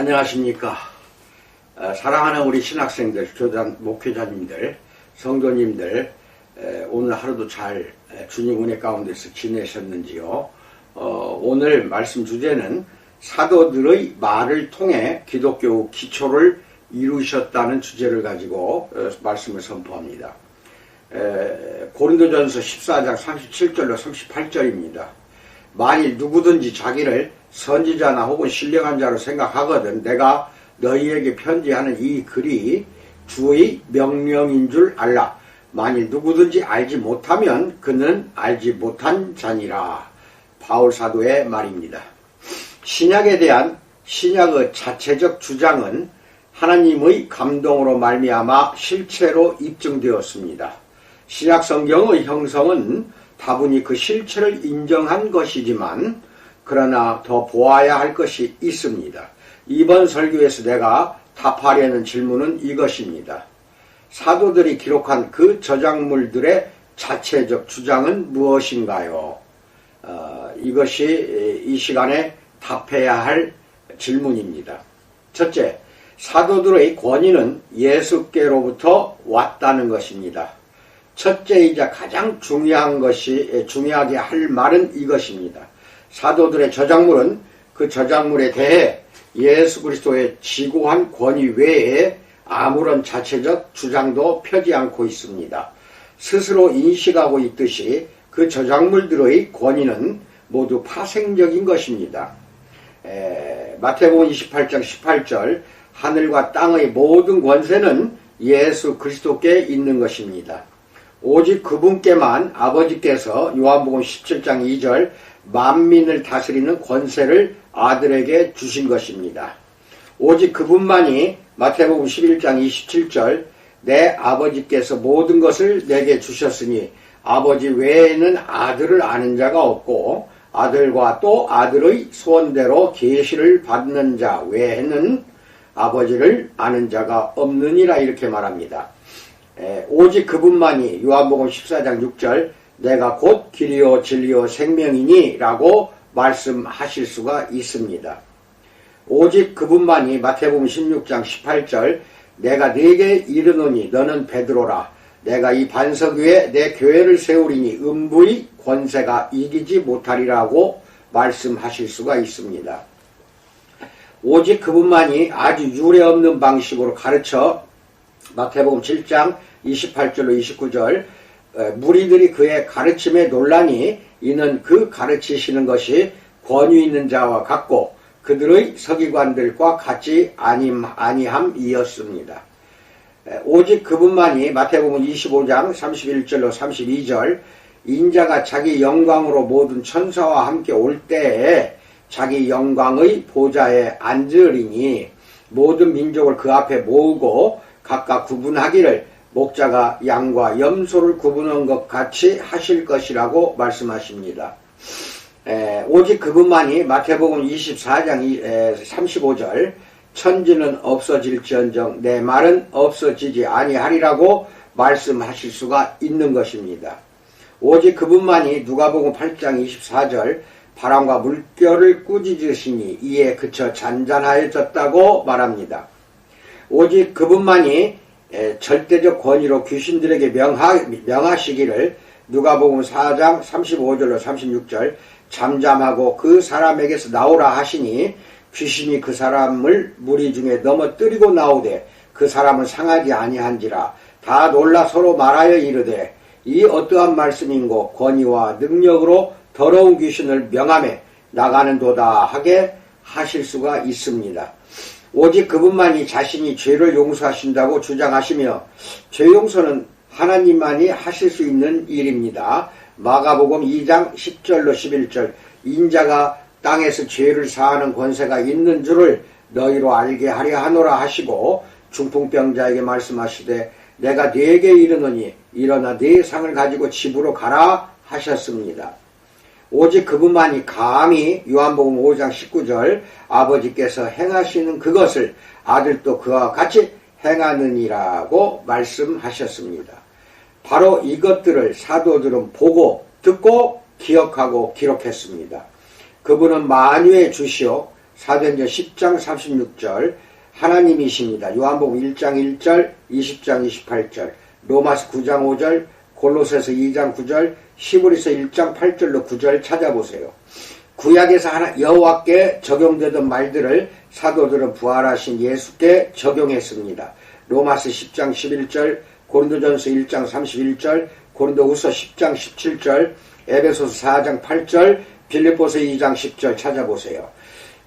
안녕하십니까. 사랑하는 우리 신학생들, 교단 목회자님들, 성도님들, 오늘 하루도 잘 주님 은혜 가운데서 지내셨는지요. 오늘 말씀 주제는 사도들의 말을 통해 기독교 기초를 이루셨다는 주제를 가지고 말씀을 선포합니다. 고린도전서 14장 37절로 38절입니다. 만일 누구든지 자기를 선지자나 혹은 신령한 자로 생각하거든 내가 너희에게 편지하는 이 글이 주의 명령인 줄 알라. 만일 누구든지 알지 못하면 그는 알지 못한 자니라. 바울 사도의 말입니다. 신약에 대한 신약의 자체적 주장은 하나님의 감동으로 말미암아 실체로 입증되었습니다. 신약 성경의 형성은 다분히 그 실체를 인정한 것이지만 그러나 더 보아야 할 것이 있습니다. 이번 설교에서 내가 답하려는 질문은 이것입니다. 사도들이 기록한 그 저작물들의 자체적 주장은 무엇인가요? 이것이 이 시간에 답해야 할 질문입니다. 첫째, 사도들의 권위는 예수께로부터 왔다는 것입니다. 첫째이자 가장 중요하게 할 말은 이것입니다. 사도들의 저작물은 그 저작물에 대해 예수 그리스도의 지고한 권위 외에 아무런 자체적 주장도 펴지 않고 있습니다. 스스로 인식하고 있듯이 그 저작물들의 권위는 모두 파생적인 것입니다. 마태복음 28장 18절 하늘과 땅의 모든 권세는 예수 그리스도께 있는 것입니다. 오직 그분께만 아버지께서 요한복음 17장 2절 만민을 다스리는 권세를 아들에게 주신 것입니다. 오직 그분만이 마태복음 11장 27절 내 아버지께서 모든 것을 내게 주셨으니 아버지 외에는 아들을 아는 자가 없고 아들과 또 아들의 소원대로 계시를 받는 자 외에는 아버지를 아는 자가 없느니라 이렇게 말합니다. 오직 그분만이 요한복음 14장 6절 내가 곧 길이요 진리요 생명이니 라고 말씀하실 수가 있습니다. 오직 그분만이 마태복음 16장 18절 내가 네게 이르노니 너는 베드로라 내가 이 반석 위에 내 교회를 세우리니 음부의 권세가 이기지 못하리라고 말씀하실 수가 있습니다. 오직 그분만이 아주 유례없는 방식으로 가르쳐 마태복음 7장 28절로 29절 무리들이 그의 가르침에 놀라니 이는 그 가르치시는 것이 권위 있는 자와 같고 그들의 서기관들과 같지 아니함이었습니다. 오직 그분만이 마태복음 25장 31절로 32절 인자가 자기 영광으로 모든 천사와 함께 올 때에 자기 영광의 보좌에 앉으리니 모든 민족을 그 앞에 모으고 각각 구분하기를 목자가 양과 염소를 구분한 것 같이 하실 것이라고 말씀하십니다. 오직 그분만이 마태복음 24장 35절 천지는 없어질지언정 내 말은 없어지지 아니하리라고 말씀하실 수가 있는 것입니다. 오직 그분만이 누가복음 8장 24절 바람과 물결을 꾸짖으시니 이에 그쳐 잔잔하여졌다고 말합니다. 오직 그분만이 절대적 권위로 귀신들에게 명하시기를 누가복음 4장 35절로 36절 잠잠하고 그 사람에게서 나오라 하시니 귀신이 그 사람을 무리 중에 넘어뜨리고 나오되 그 사람은 상하지 아니한지라 다 놀라 서로 말하여 이르되 이 어떠한 말씀인고 권위와 능력으로 더러운 귀신을 명함에 나가는도다 하게 하실 수가 있습니다. 오직 그분만이 자신이 죄를 용서하신다고 주장하시며 죄 용서는 하나님만이 하실 수 있는 일입니다. 마가복음 2장 10절로 11절 인자가 땅에서 죄를 사하는 권세가 있는 줄을 너희로 알게 하려 하노라 하시고 중풍병자에게 말씀하시되 내가 네게 이르노니 일어나 네 상을 가지고 집으로 가라 하셨습니다. 오직 그분만이 감히 요한복음 5장 19절 아버지께서 행하시는 그것을 아들도 그와 같이 행하느니라고 말씀하셨습니다. 바로 이것들을 사도들은 보고 듣고 기억하고 기록했습니다. 그분은 만유의 주시오 사도행전 10장 36절 하나님이십니다. 요한복음 1장 1절, 20장 28절, 로마서 9장 5절, 골로새서 2장 9절, 히브리서 1장 8절로 9절 찾아보세요. 구약에서 여호와께 적용되던 말들을 사도들은 부활하신 예수께 적용했습니다. 로마서 10장 11절, 고린도전서 1장 31절, 고린도후서 10장 17절, 에베소서 4장 8절, 빌립보서 2장 10절 찾아보세요.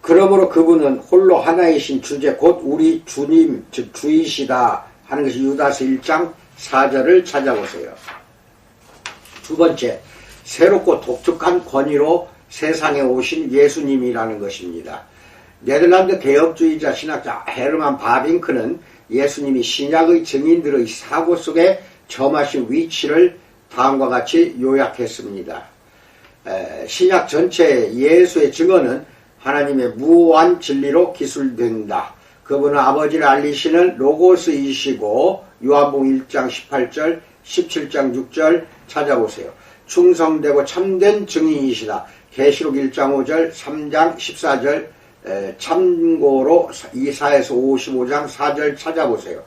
그러므로 그분은 홀로 하나이신 주제 곧 우리 주님 즉 주이시다 하는 것이 유다서 1장 4절을 찾아보세요. 두 번째, 새롭고 독특한 권위로 세상에 오신 예수님이라는 것입니다. 네덜란드 개혁주의자 신학자 헤르만 바빙크는 예수님이 신약의 증인들의 사고 속에 점하신 위치를 다음과 같이 요약했습니다. 신약 전체의 예수의 증언은 하나님의 무한 진리로 기술된다. 그분은 아버지를 알리시는 로고스이시고 요한복음 1장 18절, 17장 6절 찾아보세요. 충성되고 참된 증인이시다. 계시록 1장 5절, 3장 14절, 참고로 이사야서 55장 4절 찾아보세요.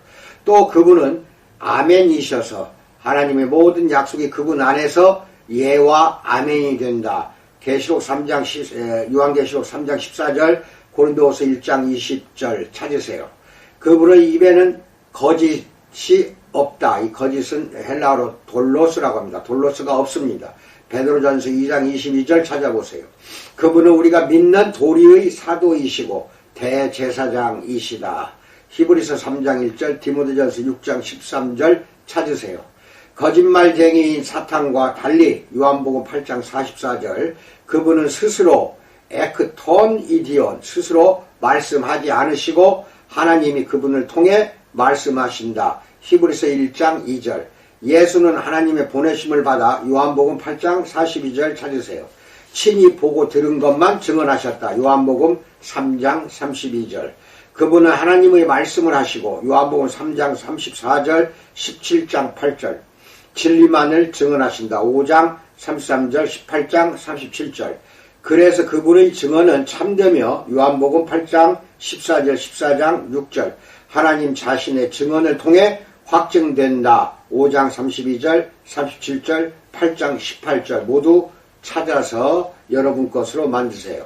또 그분은 아멘이셔서 하나님의 모든 약속이 그분 안에서 예와 아멘이 된다. 계시록 3장 요한계시록 3장 14절, 고린도후서 1장 20절 찾으세요. 그분의 입에는 거짓이 없다. 이 거짓은 헬라어로 돌로스라고 합니다. 돌로스가 없습니다. 베드로전서 2장 22절 찾아보세요. 그분은 우리가 믿는 도리의 사도이시고 대제사장이시다. 히브리서 3장 1절, 디모데전서 6장 13절 찾으세요. 거짓말쟁이인 사탄과 달리 요한복음 8장 44절 그분은 스스로 에크톤 이디온 스스로 말씀하지 않으시고 하나님이 그분을 통해 말씀하신다. 히브리서 1장 2절 예수는 하나님의 보내심을 받아 요한복음 8장 42절 찾으세요. 친히 보고 들은 것만 증언하셨다. 요한복음 3장 32절 그분은 하나님의 말씀을 하시고 요한복음 3장 34절 17장 8절 진리만을 증언하신다. 5장 33절 18장 37절 그래서 그분의 증언은 참되며 요한복음 8장 14절 14장 6절 하나님 자신의 증언을 통해 확증된다. 5장 32절 37절 8장 18절 모두 찾아서 여러분 것으로 만드세요.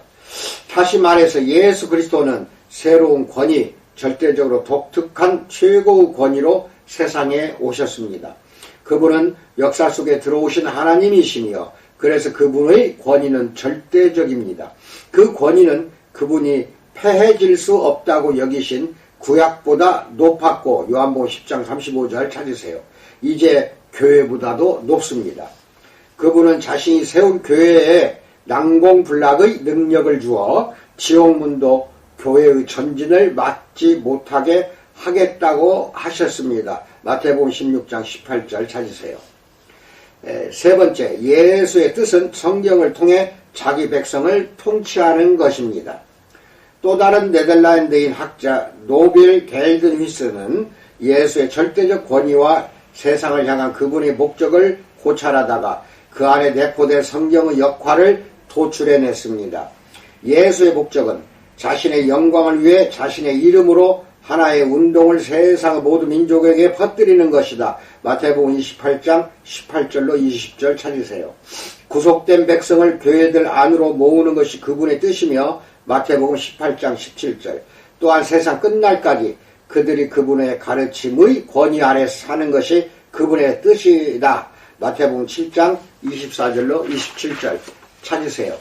다시 말해서 예수 그리스도는 새로운 권위, 절대적으로 독특한 최고의 권위로 세상에 오셨습니다. 그분은 역사 속에 들어오신 하나님이시며 그래서 그분의 권위는 절대적입니다. 그 권위는 그분이 패해질 수 없다고 여기신 구약보다 높았고 요한복음 10장 35절 찾으세요. 이제 교회보다도 높습니다. 그분은 자신이 세운 교회에 난공불락의 능력을 주어 지옥문도 교회의 전진을 막지 못하게 하겠다고 하셨습니다. 마태복음 16장 18절 찾으세요. 세 번째, 예수의 뜻은 성경을 통해 자기 백성을 통치하는 것입니다. 또 다른 네덜란드인 학자 노빌 겔든휘스는 예수의 절대적 권위와 세상을 향한 그분의 목적을 고찰하다가 그 안에 내포된 성경의 역할을 도출해냈습니다. 예수의 목적은 자신의 영광을 위해 자신의 이름으로 하나의 운동을 세상의 모든 민족에게 퍼뜨리는 것이다. 마태복음 28장 18절로 20절 찾으세요. 구속된 백성을 교회들 안으로 모으는 것이 그분의 뜻이며 마태복음 18장 17절 또한 세상 끝날까지 그들이 그분의 가르침의 권위 아래 사는 것이 그분의 뜻이다. 마태복음 7장 24절로 27절 찾으세요.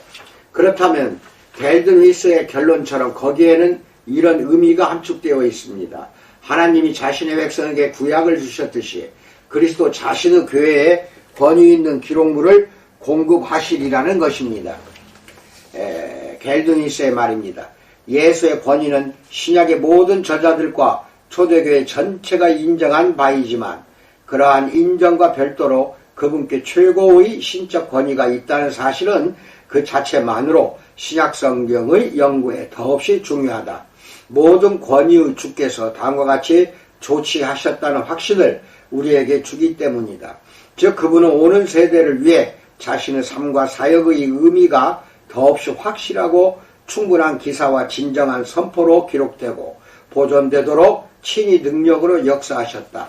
그렇다면 겔든휘스의 결론처럼 거기에는 이런 의미가 함축되어 있습니다. 하나님이 자신의 백성에게 구약을 주셨듯이 그리스도 자신의 교회에 권위 있는 기록물을 공급하시리라는 것입니다. 겔든휘스의 말입니다. 예수의 권위는 신약의 모든 저자들과 초대교회 전체가 인정한 바이지만 그러한 인정과 별도로 그분께 최고의 신적 권위가 있다는 사실은 그 자체만으로 신약 성경의 연구에 더없이 중요하다. 모든 권위의 주께서 다음과 같이 조치하셨다는 확신을 우리에게 주기 때문이다. 즉 그분은 오는 세대를 위해 자신의 삶과 사역의 의미가 더없이 확실하고 충분한 기사와 진정한 선포로 기록되고 보존되도록 친히 능력으로 역사하셨다.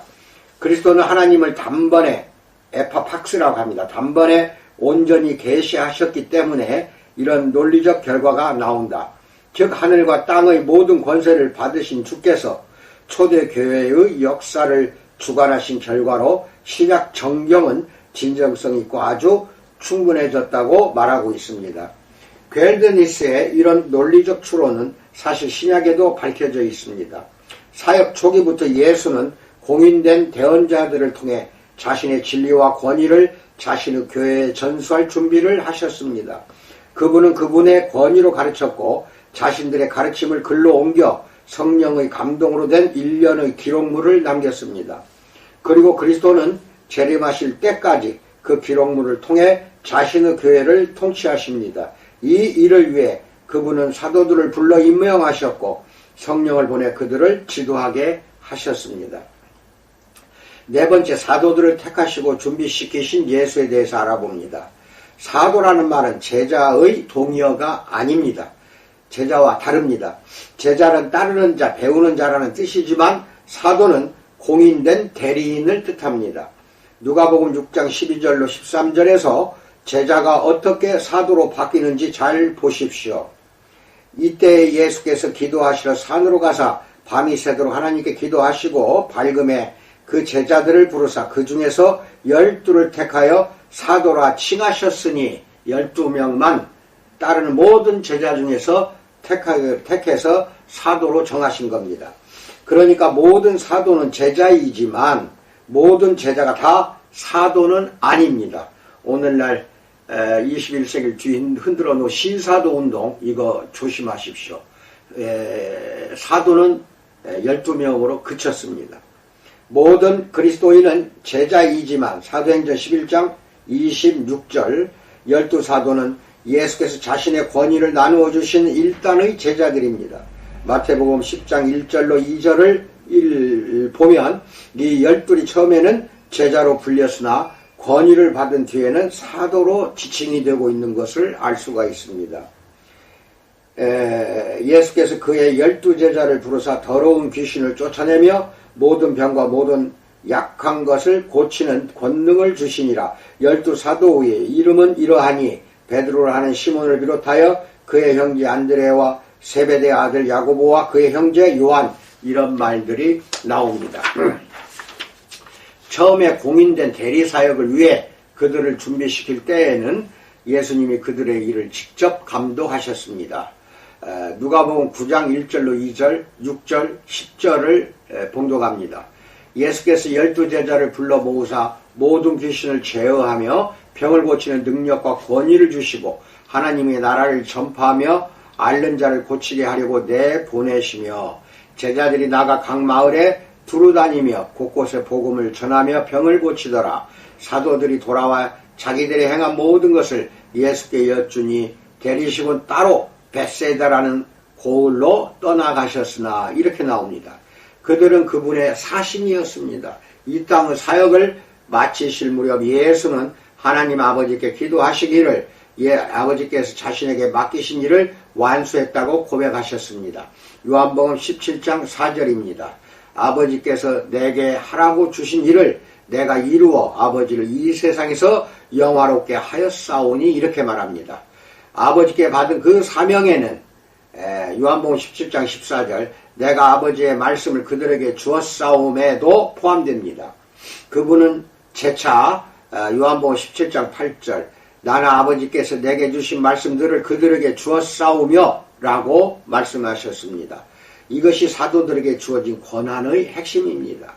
그리스도는 하나님을 단번에 에파팍스라고 합니다. 단번에 온전히 계시하셨기 때문에 이런 논리적 결과가 나온다. 즉 하늘과 땅의 모든 권세를 받으신 주께서 초대교회의 역사를 주관하신 결과로 신약 정경은 진정성 있고 아주 충분해졌다고 말하고 있습니다. 겔드니스의 이런 논리적 추론은 사실 신약에도 밝혀져 있습니다. 사역 초기부터 예수는 공인된 대언자들을 통해 자신의 진리와 권위를 자신의 교회에 전수할 준비를 하셨습니다. 그분은 그분의 권위로 가르쳤고 자신들의 가르침을 글로 옮겨 성령의 감동으로 된 일련의 기록물을 남겼습니다. 그리고 그리스도는 재림하실 때까지 그 기록물을 통해 자신의 교회를 통치하십니다. 이 일을 위해 그분은 사도들을 불러 임명하셨고 성령을 보내 그들을 지도하게 하셨습니다. 네 번째, 사도들을 택하시고 준비시키신 예수에 대해서 알아봅니다. 사도라는 말은 제자의 동의어가 아닙니다. 제자와 다릅니다. 제자는 따르는 자, 배우는 자라는 뜻이지만 사도는 공인된 대리인을 뜻합니다. 누가복음 6장 12절로 13절에서 제자가 어떻게 사도로 바뀌는지 잘 보십시오. 이때 예수께서 기도하시러 산으로 가사 밤이 새도록 하나님께 기도하시고 밝음에 그 제자들을 부르사 그 중에서 12를 택하여 사도라 칭하셨으니 12명만 따르는 모든 제자 중에서 택해서 사도로 정하신 겁니다. 그러니까 모든 사도는 제자이지만 모든 제자가 다 사도는 아닙니다. 오늘날 21세기를 뒤 흔들어 놓은 신사도 운동, 이거 조심하십시오. 사도는 12명으로 그쳤습니다. 모든 그리스도인은 제자이지만 사도행전 11장 26절 12사도는 예수께서 자신의 권위를 나누어 주신 일단의 제자들입니다. 마태복음 10장 1절로 2절을 보면 이 12이 처음에는 제자로 불렸으나 권위를 받은 뒤에는 사도로 지칭이 되고 있는 것을 알 수가 있습니다. 예수께서 그의 12제자를 부르사 더러운 귀신을 쫓아내며 모든 병과 모든 약한 것을 고치는 권능을 주시니라. 12사도의 이름은 이러하니 베드로라 하는 시몬을 비롯하여 그의 형제 안드레와 세베대의 아들 야고보와 그의 형제 요한, 이런 말들이 나옵니다. 처음에 공인된 대리사역을 위해 그들을 준비시킬 때에는 예수님이 그들의 일을 직접 감독하셨습니다. 누가복음 9장 1절로 2절, 6절, 10절을 봉독합니다. 예수께서 12제자를 불러 모으사 모든 귀신을 제어하며 병을 고치는 능력과 권위를 주시고 하나님의 나라를 전파하며 앓는 자를 고치게 하려고 내보내시며 제자들이 나가 각 마을에 두루다니며 곳곳에 복음을 전하며 병을 고치더라. 사도들이 돌아와 자기들이 행한 모든 것을 예수께 여쭈니 데리시곤 따로 벳세다라는 고을로 떠나가셨으나, 이렇게 나옵니다. 그들은 그분의 사신이었습니다. 이 땅의 사역을 마치실 무렵 예수는 하나님 아버지께 기도하시기를 아버지께서 자신에게 맡기신 일을 완수했다고 고백하셨습니다. 요한복음 17장 4절입니다. 아버지께서 내게 하라고 주신 일을 내가 이루어 아버지를 이 세상에서 영화롭게 하였사오니, 이렇게 말합니다. 아버지께 받은 그 사명에는 요한복음 17장 14절 내가 아버지의 말씀을 그들에게 주었사옴에도 포함됩니다. 그분은 재차 요한복음 17장 8절 나는 아버지께서 내게 주신 말씀들을 그들에게 주었사오며 라고 말씀하셨습니다. 이것이 사도들에게 주어진 권한의 핵심입니다.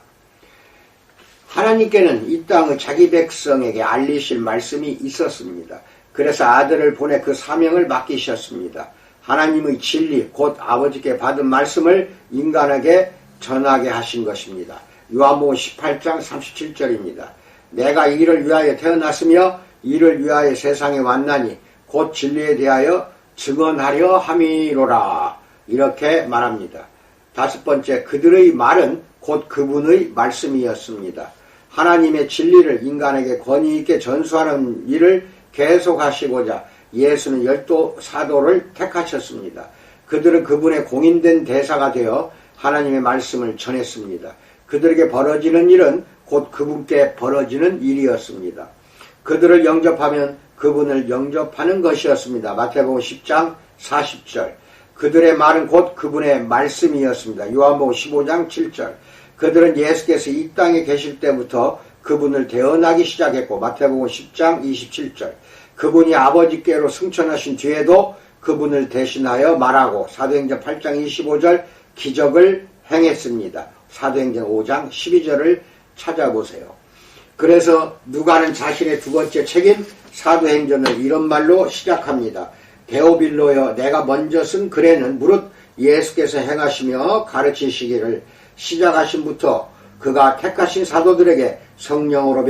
하나님께는 이 땅의 자기 백성에게 알리실 말씀이 있었습니다. 그래서 아들을 보내 그 사명을 맡기셨습니다. 하나님의 진리, 곧 아버지께 받은 말씀을 인간에게 전하게 하신 것입니다. 요한복음 18장 37절입니다. 내가 이를 위하여 태어났으며 이를 위하여 세상에 왔나니 곧 진리에 대하여 증언하려 함이로라. 이렇게 말합니다. 다섯 번째, 그들의 말은 곧 그분의 말씀이었습니다. 하나님의 진리를 인간에게 권위 있게 전수하는 일을 계속하시고자 예수는 12사도를 택하셨습니다. 그들은 그분의 공인된 대사가 되어 하나님의 말씀을 전했습니다. 그들에게 벌어지는 일은 곧 그분께 벌어지는 일이었습니다. 그들을 영접하면 그분을 영접하는 것이었습니다. 마태복음 10장 40절. 그들의 말은 곧 그분의 말씀이었습니다. 요한복음 15장 7절. 그들은 예수께서 이 땅에 계실 때부터 그분을 대언하기 시작했고, 마태복음 10장 27절. 그분이 아버지께로 승천하신 뒤에도 그분을 대신하여 말하고, 사도행전 8장 25절 기적을 행했습니다. 사도행전 5장 12절을 찾아보세요. 그래서 누가는 자신의 두 번째 책인 사도행전을 이런 말로 시작합니다. 데오빌로여, 내가 먼저 쓴 글에는 무릇 예수께서 행하시며 가르치시기를 시작하신부터 그가 택하신 사도들에게 성령으로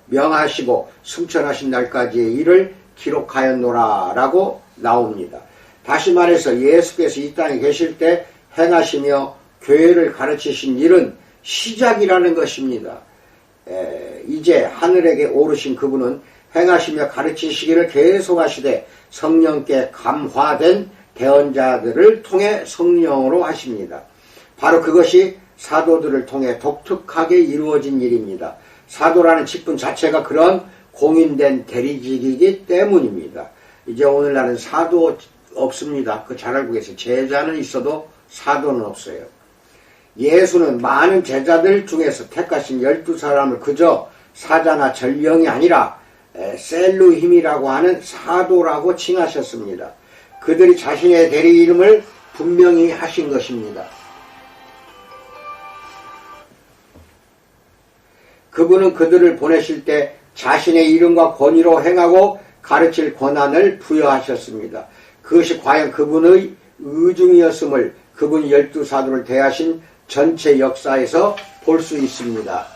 명하시고 승천하신 날까지의 일을 기록하였노라 라고 나옵니다. 다시 말해서 예수께서 이 땅에 계실 때 행하시며 교회를 가르치신 일은 시작이라는 것입니다. 이제 하늘에게 오르신 그분은 행하시며 가르치시기를 계속하시되 성령께 감화된 대언자들을 통해 성령으로 하십니다. 바로 그것이 사도들을 통해 독특하게 이루어진 일입니다. 사도라는 직분 자체가 그런 공인된 대리직이기 때문입니다. 이제 오늘날은 사도 없습니다. 그 잘 알고 계세요. 제자는 있어도 사도는 없어요. 예수는 많은 제자들 중에서 택하신 12사람을 그저 사자나 전령이 아니라 셀루힘이라고 하는 사도라고 칭하셨습니다. 그들이 자신의 대리 이름을 분명히 하신 것입니다. 그분은 그들을 보내실 때 자신의 이름과 권위로 행하고 가르칠 권한을 부여하셨습니다. 그것이 과연 그분의 의중이었음을 그분이 12사도를 대하신 전체 역사에서 볼 수 있습니다.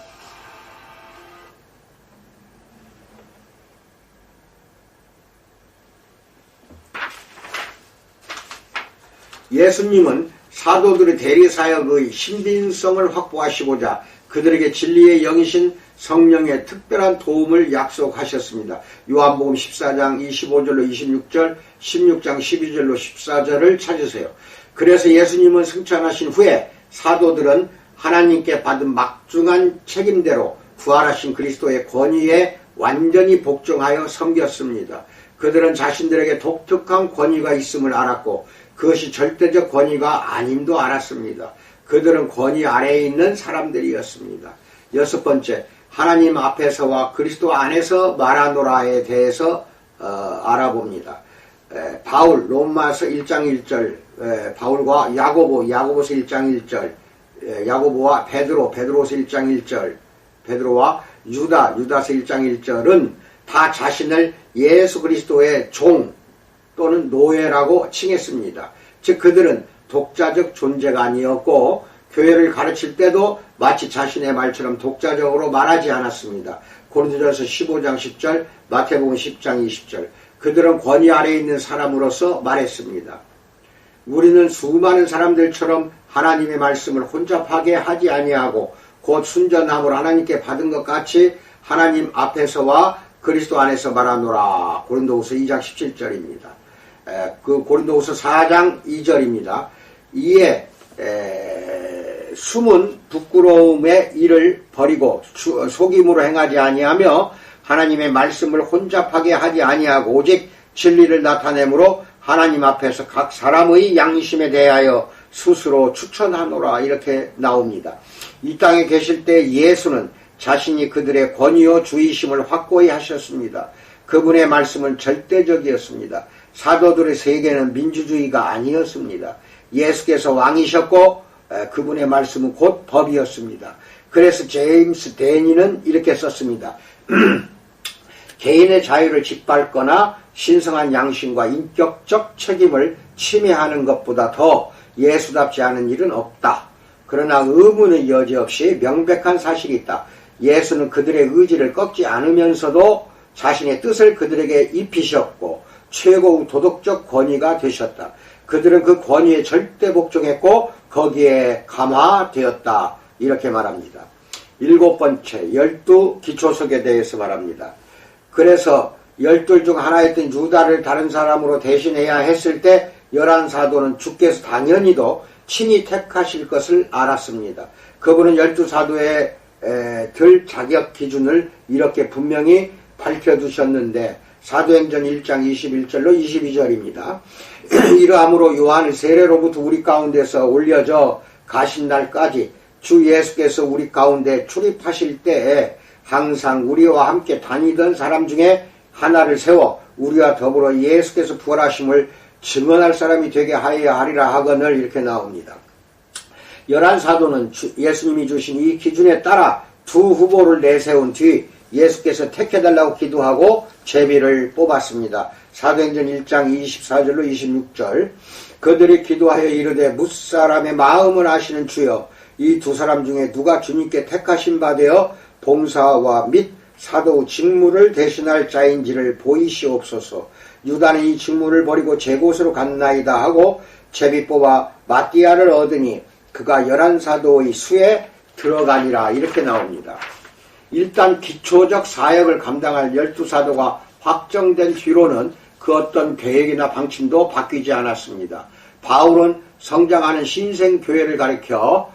예수님은 사도들의 대리사역의 신빙성을 확보하시고자 그들에게 진리의 영이신 성령의 특별한 도움을 약속하셨습니다. 요한복음 14장 25절로 26절, 16장 12절로 14절을 찾으세요. 그래서 예수님은 승천하신 후에 사도들은 하나님께 받은 막중한 책임대로 부활하신 그리스도의 권위에 완전히 복종하여 섬겼습니다. 그들은 자신들에게 독특한 권위가 있음을 알았고 그것이 절대적 권위가 아님도 알았습니다. 그들은 권위 아래에 있는 사람들이었습니다. 여섯 번째, 하나님 앞에서와 그리스도 안에서 말하노라에 대해서 알아봅니다. 바울, 로마서 1장 1절, 바울과 야고보서 1장 1절, 야고보와 베드로서 1장 1절, 베드로와 유다서 1장 1절은 다 자신을 예수 그리스도의 종 또는 노예라고 칭했습니다. 즉 그들은 독자적 존재가 아니었고 교회를 가르칠 때도 마치 자신의 말처럼 독자적으로 말하지 않았습니다. 고린도전서 15장 10절, 마태복음 10장 20절. 그들은 권위 아래에 있는 사람으로서 말했습니다. 우리는 수많은 사람들처럼 하나님의 말씀을 혼잡하게 하지 아니하고 곧 순전함으로 하나님께 받은 것 같이 하나님 앞에서와 그리스도 안에서 말하노라. 고린도후서 2장 17절입니다. 그 고린도후서 4장 2절입니다. 이에 숨은 부끄러움의 일을 버리고 속임으로 행하지 아니하며 하나님의 말씀을 혼잡하게 하지 아니하고 오직 진리를 나타내므로 하나님 앞에서 각 사람의 양심에 대하여 스스로 추천하노라 이렇게 나옵니다. 이 땅에 계실 때 예수는 자신이 그들의 권위요 주의심을 확고히 하셨습니다. 그분의 말씀은 절대적이었습니다. 사도들의 세계는 민주주의가 아니었습니다. 예수께서 왕이셨고 그분의 말씀은 곧 법이었습니다. 그래서 제임스 데니는 이렇게 썼습니다. 개인의 자유를 짓밟거나 신성한 양심과 인격적 책임을 침해하는 것보다 더 예수답지 않은 일은 없다. 그러나 의문의 여지없이 명백한 사실이 있다. 예수는 그들의 의지를 꺾지 않으면서도 자신의 뜻을 그들에게 입히셨고 최고의 도덕적 권위가 되셨다. 그들은 그 권위에 절대 복종했고 거기에 감화되었다. 이렇게 말합니다. 일곱 번째, 12 기초석에 대해서 말합니다. 그래서 12 중 하나였던 유다를 다른 사람으로 대신해야 했을 때 열한 사도는 주께서 당연히도 친히 택하실 것을 알았습니다. 그분은 12사도의 들 자격 기준을 이렇게 분명히 밝혀두셨는데 사도행전 1장 21절로 22절입니다. 이러함으로 요한의 세례로부터 우리 가운데서 올려져 가신 날까지 주 예수께서 우리 가운데 출입하실 때에 항상 우리와 함께 다니던 사람 중에 하나를 세워 우리와 더불어 예수께서 부활하심을 증언할 사람이 되게 하여야 하리라 하거늘 이렇게 나옵니다. 열한 사도는 예수님이 주신 이 기준에 따라 두 후보를 내세운 뒤 예수께서 택해달라고 기도하고 제비를 뽑았습니다. 사도행전 1장 24절로 26절 그들이 기도하여 이르되 무사람의 마음을 아시는 주여 이 두 사람 중에 누가 주님께 택하신 바 되어 봉사와 및 사도 직무를 대신할 자인지를 보이시옵소서. 유다는 이 직무를 버리고 제 곳으로 갔나이다 하고 제비 뽑아 마띠아를 얻으니 그가 열한 사도의 수에 들어가니라 이렇게 나옵니다. 일단 기초적 사역을 감당할 12사도가 확정된 뒤로는 그 어떤 계획이나 방침도 바뀌지 않았습니다. 바울은 성장하는 신생교회를 가리켜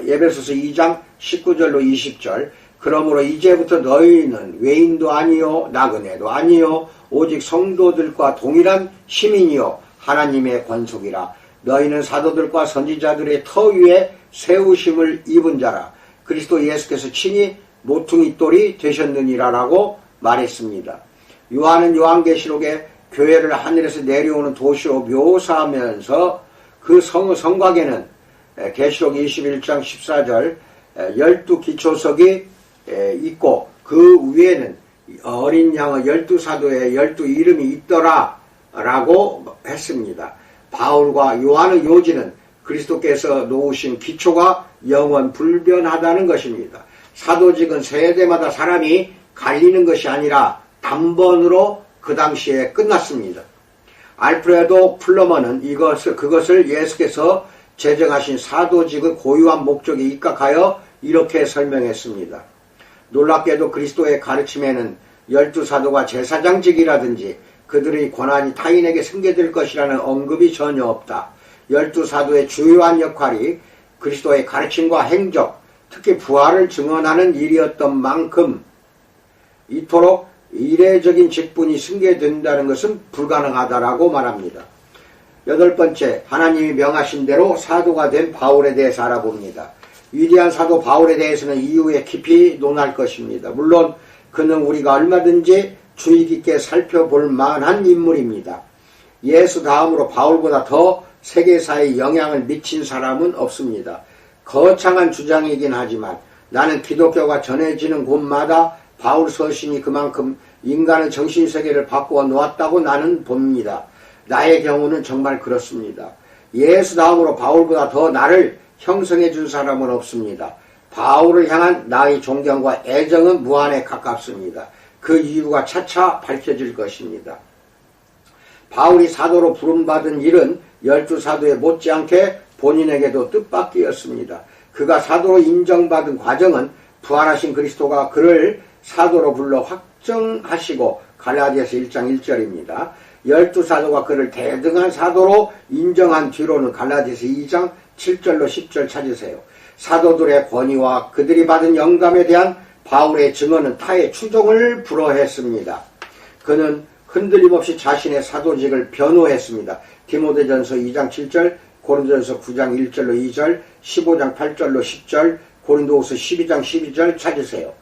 에베소서 2장 19절로 20절 그러므로 이제부터 너희는 외인도 아니요 나그네도 아니요 오직 성도들과 동일한 시민이요 하나님의 권속이라 너희는 사도들과 선지자들의 터 위에 세우심을 입은 자라 그리스도 예수께서 친히 모퉁이 돌이 되셨느니라라고 말했습니다. 요한은 요한계시록에 교회를 하늘에서 내려오는 도시로 묘사하면서 그 성곽에는 계시록 21장 14절 12기초석이 있고 그 위에는 어린 양의 12사도의 12 이름이 있더라 라고 했습니다. 바울과 요한의 요지는 그리스도께서 놓으신 기초가 영원 불변하다는 것입니다. 사도직은 세대마다 사람이 갈리는 것이 아니라 단번으로 그 당시에 끝났습니다. 알프레도 플러머는 그것을 예수께서 제정하신 사도직의 고유한 목적에 입각하여 이렇게 설명했습니다. 놀랍게도 그리스도의 가르침에는 12사도가 제사장직이라든지 그들의 권한이 타인에게 승계될 것이라는 언급이 전혀 없다. 12사도의 주요한 역할이 그리스도의 가르침과 행적, 특히 부활을 증언하는 일이었던 만큼 이토록 이례적인 직분이 승계된다는 것은 불가능하다라고 말합니다. 8번째, 하나님이 명하신 대로 사도가 된 바울에 대해서 알아봅니다. 위대한 사도 바울에 대해서는 이후에 깊이 논할 것입니다. 물론 그는 우리가 얼마든지 주의 깊게 살펴볼 만한 인물입니다. 예수 다음으로 바울보다 더 세계사에 영향을 미친 사람은 없습니다. 거창한 주장이긴 하지만 나는 기독교가 전해지는 곳마다 바울 서신이 그만큼 인간의 정신세계를 바꾸어 놓았다고 나는 봅니다. 나의 경우는 정말 그렇습니다. 예수 다음으로 바울보다 더 나를 형성해 준 사람은 없습니다. 바울을 향한 나의 존경과 애정은 무한에 가깝습니다. 그 이유가 차차 밝혀질 것입니다. 바울이 사도로 부름받은 일은 12사도에 못지않게 본인에게도 뜻밖이었습니다. 그가 사도로 인정받은 과정은 부활하신 그리스도가 그를 사도로 불러 확정하시고 갈라디아서 1장 1절입니다. 12사도가 그를 대등한 사도로 인정한 뒤로는 갈라디아서 2장 7절로 10절 찾으세요. 사도들의 권위와 그들이 받은 영감에 대한 바울의 증언은 타의 추종을 불허했습니다. 그는 흔들림 없이 자신의 사도직을 변호했습니다. 디모데전서 2장 7절, 고린도전서 9장 1절로 2절, 15장 8절로 10절, 고린도후서 12장 12절 찾으세요.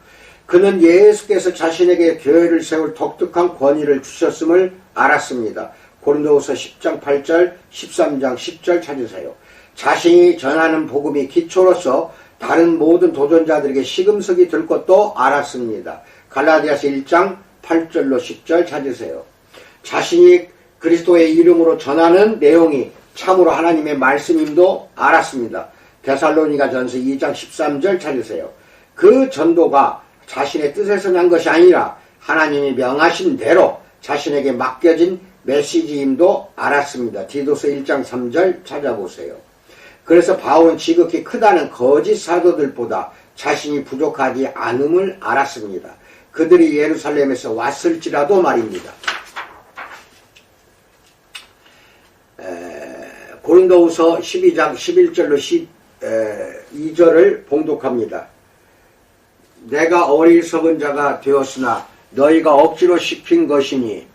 그는 예수께서 자신에게 교회를 세울 독특한 권위를 주셨음을 알았습니다. 고린도후서 10장 8절, 13장 10절 찾으세요. 자신이 전하는 복음이 기초로서 다른 모든 도전자들에게 시금석이 될 것도 알았습니다. 갈라디아서 1장 8절로 10절 찾으세요. 자신이 그리스도의 이름으로 전하는 내용이 참으로 하나님의 말씀임도 알았습니다. 데살로니가전서 2장 13절 찾으세요. 그 전도가 자신의 뜻에서 난 것이 아니라 하나님이 명하신 대로 자신에게 맡겨진 메시지임도 알았습니다. 디도서 1장 3절 찾아보세요. 그래서 바울은 지극히 크다는 거짓 사도들보다 자신이 부족하지 않음을 알았습니다. 그들이 예루살렘에서 왔을지라도 말입니다. 고린도후서 12장 11절로 12절을 봉독합니다. 내가 어리석은 자가 되었으나 너희가 억지로 시킨 것이니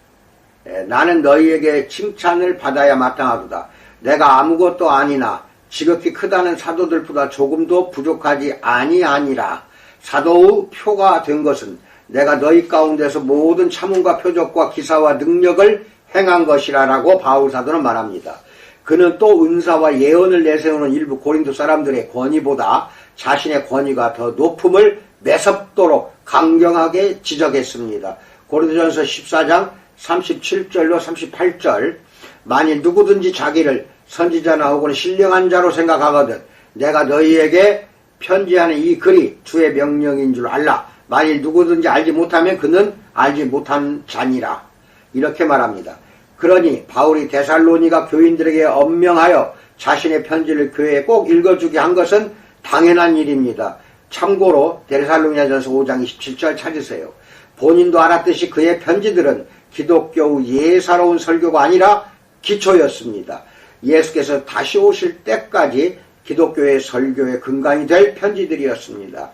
나는 너희에게 칭찬을 받아야 마땅하도다. 내가 아무것도 아니나 지극히 크다는 사도들보다 조금도 부족하지 아니하니라. 사도의 표가 된 것은 내가 너희 가운데서 모든 참음과 표적과 기사와 능력을 행한 것이라라고 바울 사도는 말합니다. 그는 또 은사와 예언을 내세우는 일부 고린도 사람들의 권위보다 자신의 권위가 더 높음을 매섭도록 강경하게 지적했습니다. 고린도전서 14장 37절로 38절 만일 누구든지 자기를 선지자나 혹은 신령한 자로 생각하거든 내가 너희에게 편지하는 이 글이 주의 명령인 줄 알라. 만일 누구든지 알지 못하면 그는 알지 못한 자니라. 이렇게 말합니다. 그러니 바울이 데살로니가 교인들에게 엄명하여 자신의 편지를 교회에 꼭 읽어주게 한 것은 당연한 일입니다. 참고로 데살로니가전서 5장 27절 찾으세요. 본인도 알았듯이 그의 편지들은 기독교의 예사로운 설교가 아니라 기초였습니다. 예수께서 다시 오실 때까지 기독교의 설교의 근간이 될 편지들이었습니다.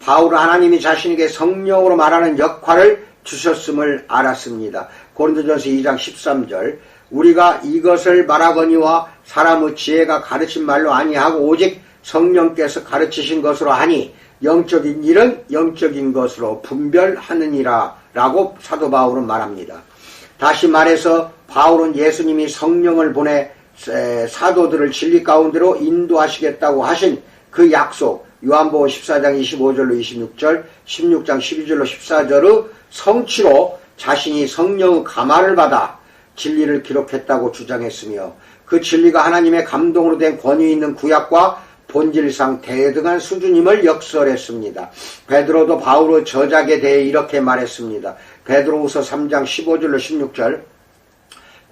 바울은 하나님이 자신에게 성령으로 말하는 역할을 주셨음을 알았습니다. 고린도전서 2장 13절 우리가 이것을 말하거니와 사람의 지혜가 가르친 말로 아니하고 오직 성령께서 가르치신 것으로 하니 영적인 일은 영적인 것으로 분별하느니라 라고 사도 바울은 말합니다. 다시 말해서 바울은 예수님이 성령을 보내 사도들을 진리 가운데로 인도하시겠다고 하신 그 약속 요한복음 14장 25절로 26절 16장 12절로 14절의 성취로 자신이 성령의 감화를 받아 진리를 기록했다고 주장했으며 그 진리가 하나님의 감동으로 된 권위 있는 구약과 본질상 대등한 수준임을 역설했습니다. 베드로도 바울의 저작에 대해 이렇게 말했습니다. 베드로후서 3장 15절로 16절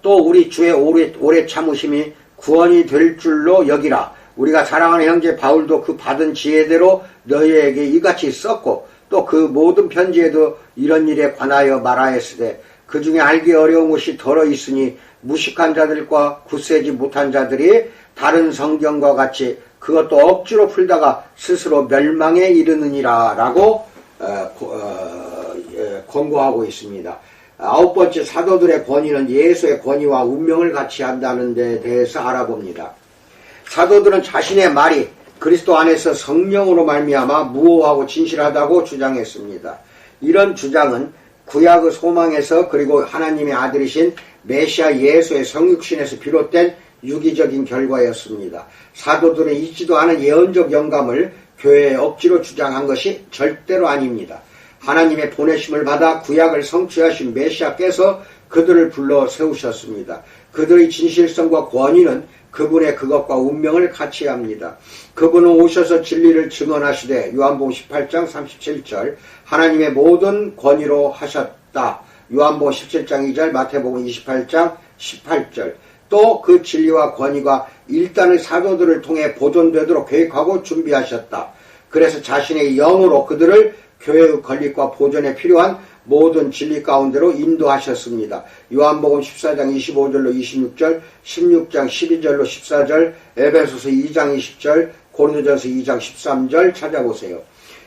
또 우리 주의 오래 참으심이 구원이 될 줄로 여기라. 우리가 사랑하는 형제 바울도 그 받은 지혜대로 너희에게 이같이 썼고 또 그 모든 편지에도 이런 일에 관하여 말하였으되 그 중에 알기 어려운 것이 덜어 있으니 무식한 자들과 굳세지 못한 자들이 다른 성경과 같이 그것도 억지로 풀다가 스스로 멸망에 이르느니라 라고 권고하고 있습니다. 아홉 번째 사도들의 권위는 예수의 권위와 운명을 같이 한다는 데 대해서 알아봅니다. 사도들은 자신의 말이 그리스도 안에서 성령으로 말미암아 무오하고 진실하다고 주장했습니다. 이런 주장은 구약의 소망에서 그리고 하나님의 아들이신 메시아 예수의 성육신에서 비롯된 유기적인 결과였습니다. 사도들은 있지도 않은 예언적 영감을 교회에 억지로 주장한 것이 절대로 아닙니다. 하나님의 보내심을 받아 구약을 성취하신 메시아께서 그들을 불러 세우셨습니다. 그들의 진실성과 권위는 그분의 그것과 운명을 같이 합니다. 그분은 오셔서 진리를 증언하시되 요한복음 18장 37절 하나님의 모든 권위로 하셨다. 요한복음 17장 2절 마태복음 28장 18절 또 그 진리와 권위가 일단의 사도들을 통해 보존되도록 계획하고 준비하셨다. 그래서 자신의 영으로 그들을 교회의 건립과 보존에 필요한 모든 진리 가운데로 인도하셨습니다. 요한복음 14장 25절로 26절, 16장 12절로 14절, 에베소서 2장 20절, 고린도전서 2장 13절 찾아보세요.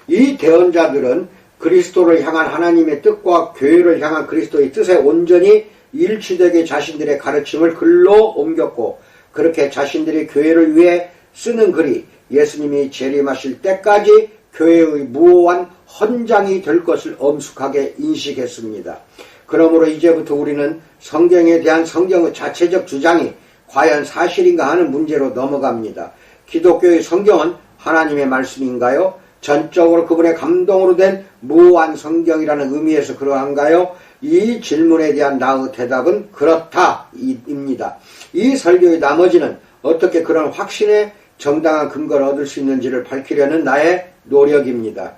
이 대언자들은 그리스도를 향한 하나님의 뜻과 교회를 향한 그리스도의 뜻에 온전히 일치되게 자신들의 가르침을 글로 옮겼고 그렇게 자신들이 교회를 위해 쓰는 글이 예수님이 재림하실 때까지 교회의 무오한 헌장이 될 것을 엄숙하게 인식했습니다. 그러므로 이제부터 우리는 성경에 대한 성경의 자체적 주장이 과연 사실인가 하는 문제로 넘어갑니다. 기독교의 성경은 하나님의 말씀인가요? 전적으로 그분의 감동으로 된 무오한 성경이라는 의미에서 그러한가요? 이 질문에 대한 나의 대답은 그렇다입니다. 이 설교의 나머지는 어떻게 그런 확신의 정당한 근거를 얻을 수 있는지를 밝히려는 나의 노력입니다.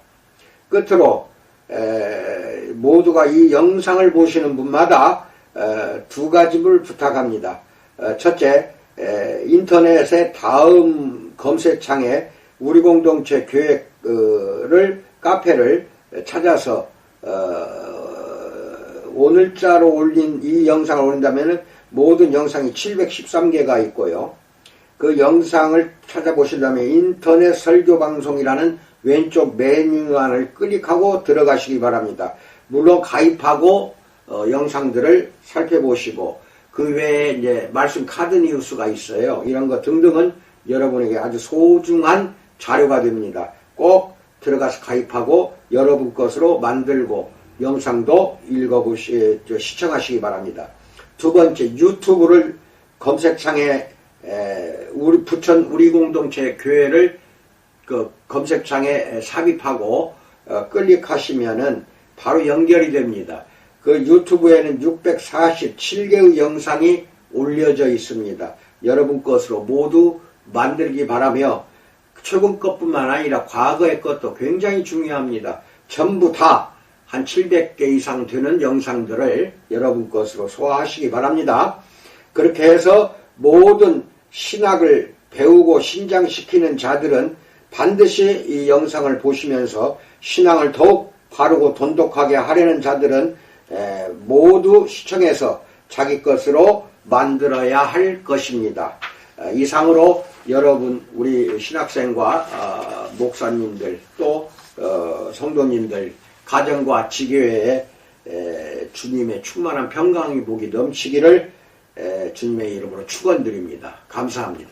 끝으로 모두가 이 영상을 보시는 분마다 두 가지를 부탁합니다. 첫째, 인터넷의 다음 검색창에 우리 공동체 교회를 카페를 찾아서 오늘자로 올린 이 영상을 올린다면 모든 영상이 713개가 있고요. 그 영상을 찾아보시려면 인터넷 설교방송이라는 왼쪽 메뉴란을 클릭하고 들어가시기 바랍니다. 물론 가입하고 영상들을 살펴보시고 그 외에 이제 말씀 카드 뉴스가 있어요. 이런 것 등등은 여러분에게 아주 소중한 자료가 됩니다. 꼭 들어가서 가입하고 여러분 것으로 만들고 영상도 시청하시기 바랍니다. 두 번째, 유튜브를 검색창에 우리 부천 우리 공동체 교회를 그 검색창에 삽입하고 클릭하시면은 바로 연결이 됩니다. 그 유튜브에는 647개의 영상이 올려져 있습니다. 여러분 것으로 모두 만들기 바라며 최근 것뿐만 아니라 과거의 것도 굉장히 중요합니다. 전부 다 한 700개 이상 되는 영상들을 여러분 것으로 소화하시기 바랍니다. 그렇게 해서 모든 신학을 배우고 신장시키는 자들은 반드시 이 영상을 보시면서 신앙을 더욱 바르고 돈독하게 하려는 자들은 모두 시청해서 자기 것으로 만들어야 할 것입니다. 이상으로 여러분 우리 신학생과 목사님들 또 성도님들 가정과 지교회에 주님의 충만한 평강의 복이 넘치기를 주님의 이름으로 축원드립니다. 감사합니다.